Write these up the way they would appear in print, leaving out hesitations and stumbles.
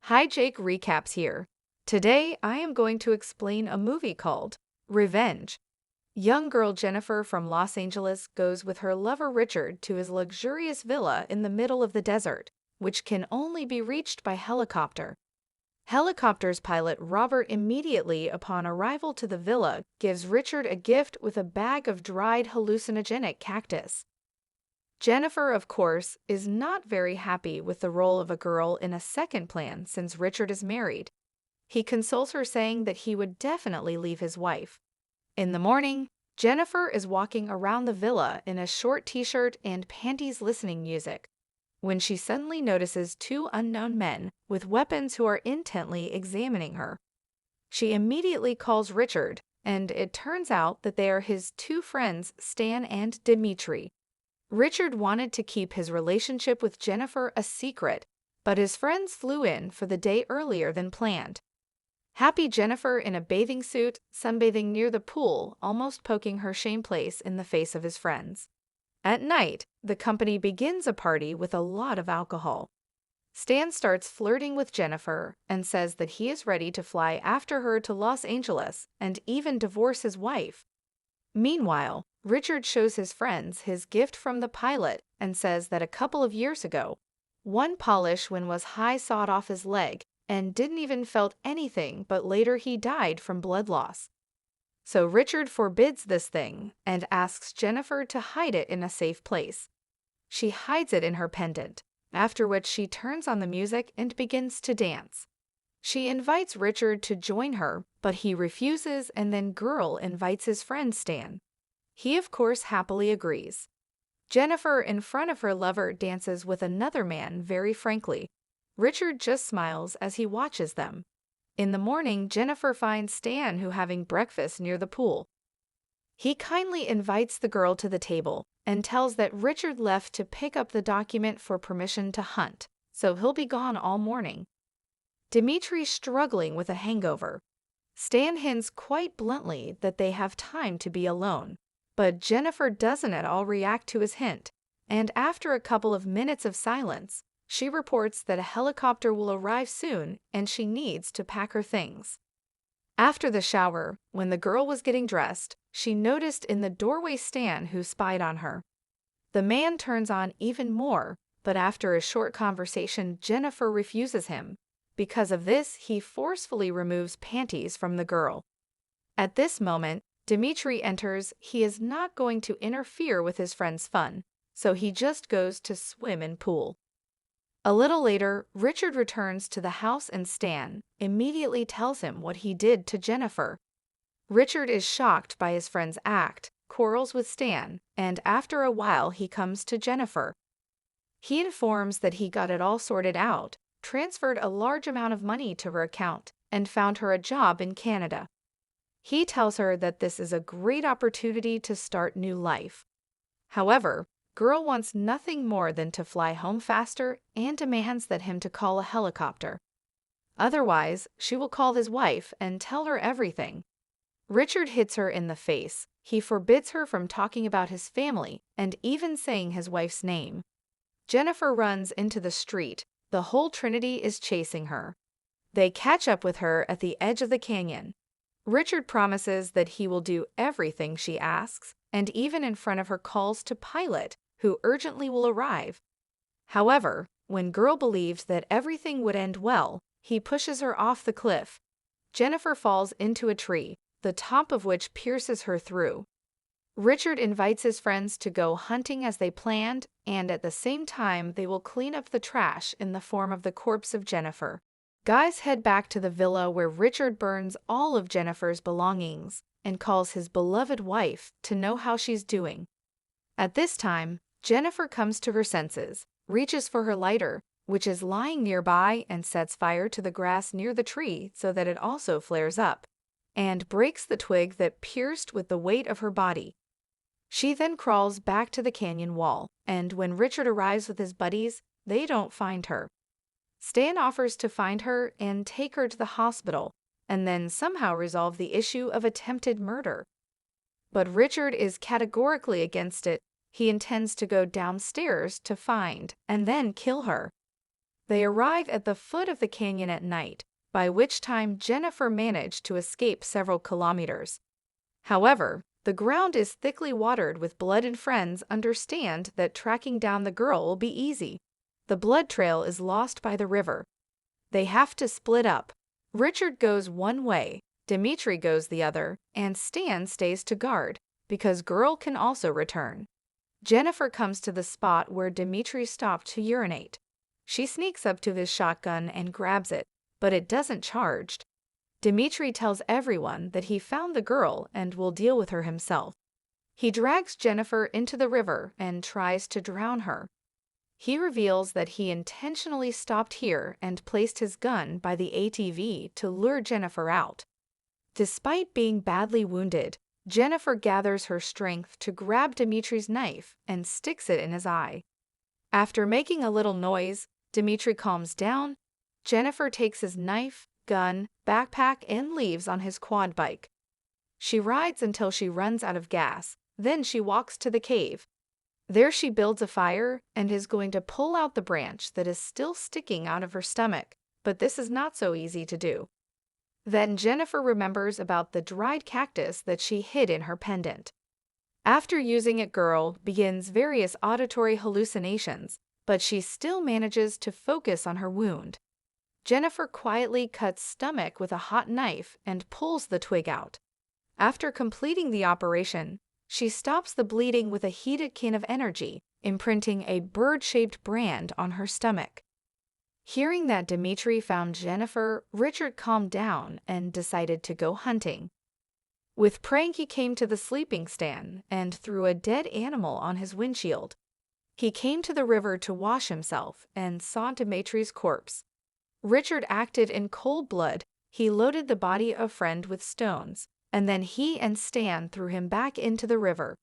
Hi, Jake Recaps here. Today, I am going to explain a movie called Revenge. Young girl Jennifer from Los Angeles goes with her lover Richard to his luxurious villa in the middle of the desert, which can only be reached by helicopter. Helicopter's pilot Robert immediately upon arrival to the villa gives Richard a gift with a bag of dried hallucinogenic cactus. Jennifer, of course, is not very happy with the role of a girl in a second plan since Richard is married. He consoles her saying that he would definitely leave his wife. In the morning, Jennifer is walking around the villa in a short t-shirt and panties listening music, when she suddenly notices two unknown men with weapons who are intently examining her. She immediately calls Richard, and it turns out that they are his two friends Stan and Dimitri. Richard wanted to keep his relationship with Jennifer a secret, but his friends flew in for the day earlier than planned. Happy Jennifer in a bathing suit, sunbathing near the pool, almost poking her shame place in the face of his friends. At night, the company begins a party with a lot of alcohol. Stan starts flirting with Jennifer and says that he is ready to fly after her to Los Angeles and even divorce his wife. Meanwhile, Richard shows his friends his gift from the pilot and says that a couple of years ago, one polish when was high sawed off his leg and didn't even felt anything, but later he died from blood loss. So Richard forbids this thing and asks Jennifer to hide it in a safe place. She hides it in her pendant, after which she turns on the music and begins to dance. She invites Richard to join her, but he refuses, and then Girl invites his friend Stan. He of course happily agrees. Jennifer in front of her lover dances with another man very frankly. Richard just smiles as he watches them. In the morning, Jennifer finds Stan having breakfast near the pool. He kindly invites the girl to the table and tells that Richard left to pick up the document for permission to hunt, so he'll be gone all morning. Dimitri's struggling with a hangover. Stan hints quite bluntly that they have time to be alone, but Jennifer doesn't at all react to his hint, and after a couple of minutes of silence, she reports that a helicopter will arrive soon and she needs to pack her things. After the shower, when the girl was getting dressed, she noticed in the doorway Stan who spied on her. The man turns on even more, but after a short conversation, Jennifer refuses him. Because of this, he forcefully removes panties from the girl. At this moment, Dimitri enters. He is not going to interfere with his friend's fun, so he just goes to swim in pool. A little later, Richard returns to the house and Stan immediately tells him what he did to Jennifer. Richard is shocked by his friend's act, quarrels with Stan, and after a while he comes to Jennifer. He informs that he got it all sorted out, transferred a large amount of money to her account, and found her a job in Canada. He tells her that this is a great opportunity to start new life. However, Girl wants nothing more than to fly home faster and demands that him to call a helicopter. Otherwise, she will call his wife and tell her everything. Richard hits her in the face. He forbids her from talking about his family and even saying his wife's name. Jennifer runs into the street. The whole Trinity is chasing her. They catch up with her at the edge of the canyon. Richard promises that he will do everything she asks, and even in front of her calls to Pilot, who urgently will arrive. However, when Girl believes that everything would end well, he pushes her off the cliff. Jennifer falls into a tree, the top of which pierces her through. Richard invites his friends to go hunting as they planned, and at the same time they will clean up the trash in the form of the corpse of Jennifer. Guys head back to the villa where Richard burns all of Jennifer's belongings and calls his beloved wife to know how she's doing. At this time, Jennifer comes to her senses, reaches for her lighter, which is lying nearby, and sets fire to the grass near the tree so that it also flares up, and breaks the twig that pierced with the weight of her body. She then crawls back to the canyon wall, and when Richard arrives with his buddies, they don't find her. Stan offers to find her and take her to the hospital, and then somehow resolve the issue of attempted murder. But Richard is categorically against it. He intends to go downstairs to find and then kill her. They arrive at the foot of the canyon at night, by which time Jennifer managed to escape several kilometers. However, the ground is thickly watered with blood and friends understand that tracking down the girl will be easy. The blood trail is lost by the river. They have to split up. Richard goes one way, Dimitri goes the other, and Stan stays to guard, because girl can also return. Jennifer comes to the spot where Dimitri stopped to urinate. She sneaks up to his shotgun and grabs it, but it doesn't charge. Dimitri tells everyone that he found the girl and will deal with her himself. He drags Jennifer into the river and tries to drown her. He reveals that he intentionally stopped here and placed his gun by the ATV to lure Jennifer out. Despite being badly wounded, Jennifer gathers her strength to grab Dimitri's knife and sticks it in his eye. After making a little noise, Dimitri calms down. Jennifer takes his knife, gun, backpack, and leaves on his quad bike. She rides until she runs out of gas, then she walks to the cave. There she builds a fire and is going to pull out the branch that is still sticking out of her stomach, but this is not so easy to do. Then Jennifer remembers about the dried cactus that she hid in her pendant. After using it, girl begins various auditory hallucinations, but she still manages to focus on her wound. Jennifer quietly cuts stomach with a hot knife and pulls the twig out. After completing the operation, she stops the bleeding with a heated can of energy, imprinting a bird-shaped brand on her stomach. Hearing that Dimitri found Jennifer, Richard calmed down and decided to go hunting. With praying, he came to the sleeping stand and threw a dead animal on his windshield. He came to the river to wash himself and saw Dimitri's corpse. Richard acted in cold blood. He loaded the body of a friend with stones, and then he and Stan threw him back into the river.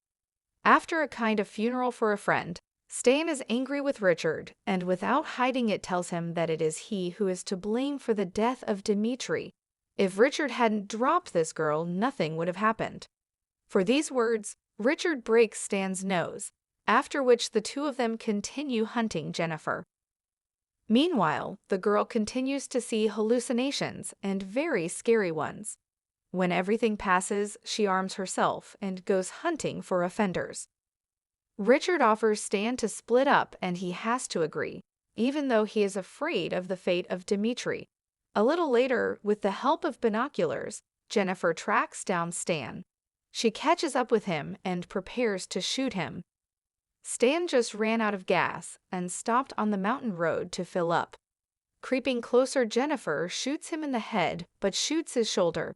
After a kind of funeral for a friend, Stan is angry with Richard and without hiding it tells him that it is he who is to blame for the death of Dimitri. If Richard hadn't dropped this girl, nothing would have happened. For these words, Richard breaks Stan's nose, after which the two of them continue hunting Jennifer. Meanwhile, the girl continues to see hallucinations and very scary ones. When everything passes, she arms herself and goes hunting for offenders. Richard offers Stan to split up and he has to agree, even though he is afraid of the fate of Dimitri. A little later, with the help of binoculars, Jennifer tracks down Stan. She catches up with him and prepares to shoot him. Stan just ran out of gas and stopped on the mountain road to fill up. Creeping closer, Jennifer shoots him in the head but shoots his shoulder.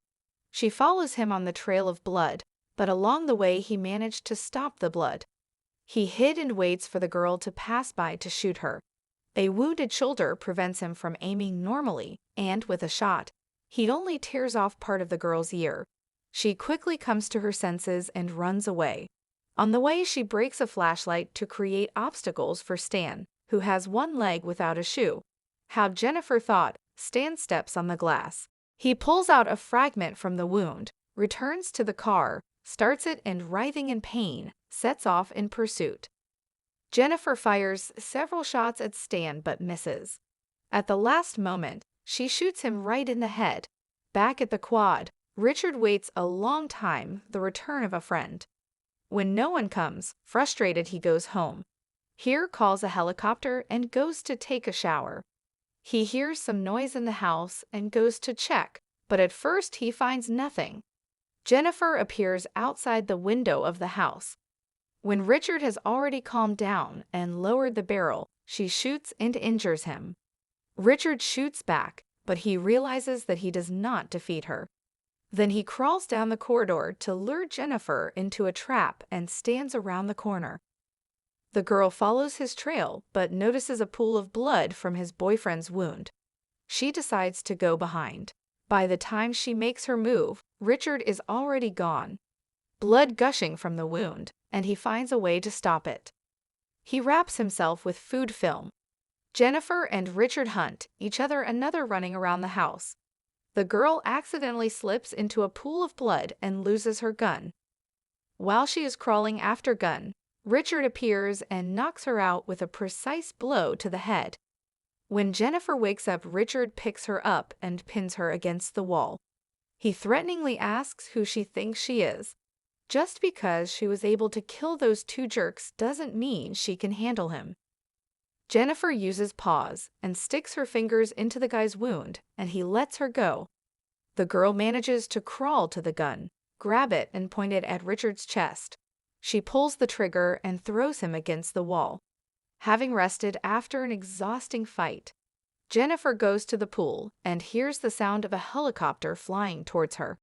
She follows him on the trail of blood, but along the way he managed to stop the blood. He hid and waits for the girl to pass by to shoot her. A wounded shoulder prevents him from aiming normally, and with a shot, he only tears off part of the girl's ear. She quickly comes to her senses and runs away. On the way, she breaks a flashlight to create obstacles for Stan, who has one leg without a shoe. How Jennifer thought, Stan steps on the glass. He pulls out a fragment from the wound, returns to the car, starts it and, writhing in pain, sets off in pursuit. Jennifer fires several shots at Stan but misses. At the last moment, she shoots him right in the head. Back at the quad, Richard waits a long time, the return of a friend. When no one comes, frustrated, he goes home. Here calls a helicopter and goes to take a shower. He hears some noise in the house and goes to check, but at first he finds nothing. Jennifer appears outside the window of the house. When Richard has already calmed down and lowered the barrel, she shoots and injures him. Richard shoots back, but he realizes that he does not defeat her. Then he crawls down the corridor to lure Jennifer into a trap and stands around the corner. The girl follows his trail but notices a pool of blood from his boyfriend's wound. She decides to go behind. By the time she makes her move, Richard is already gone. Blood gushing from the wound, and he finds a way to stop it. He wraps himself with food film. Jennifer and Richard hunt each other, another running around the house. The girl accidentally slips into a pool of blood and loses her gun. While she is crawling after gun, Richard appears and knocks her out with a precise blow to the head. When Jennifer wakes up, Richard picks her up and pins her against the wall. He threateningly asks who she thinks she is. Just because she was able to kill those two jerks doesn't mean she can handle him. Jennifer uses paws and sticks her fingers into the guy's wound, and he lets her go. The girl manages to crawl to the gun, grab it, and point it at Richard's chest. She pulls the trigger and throws him against the wall. Having rested after an exhausting fight, Jennifer goes to the pool and hears the sound of a helicopter flying towards her.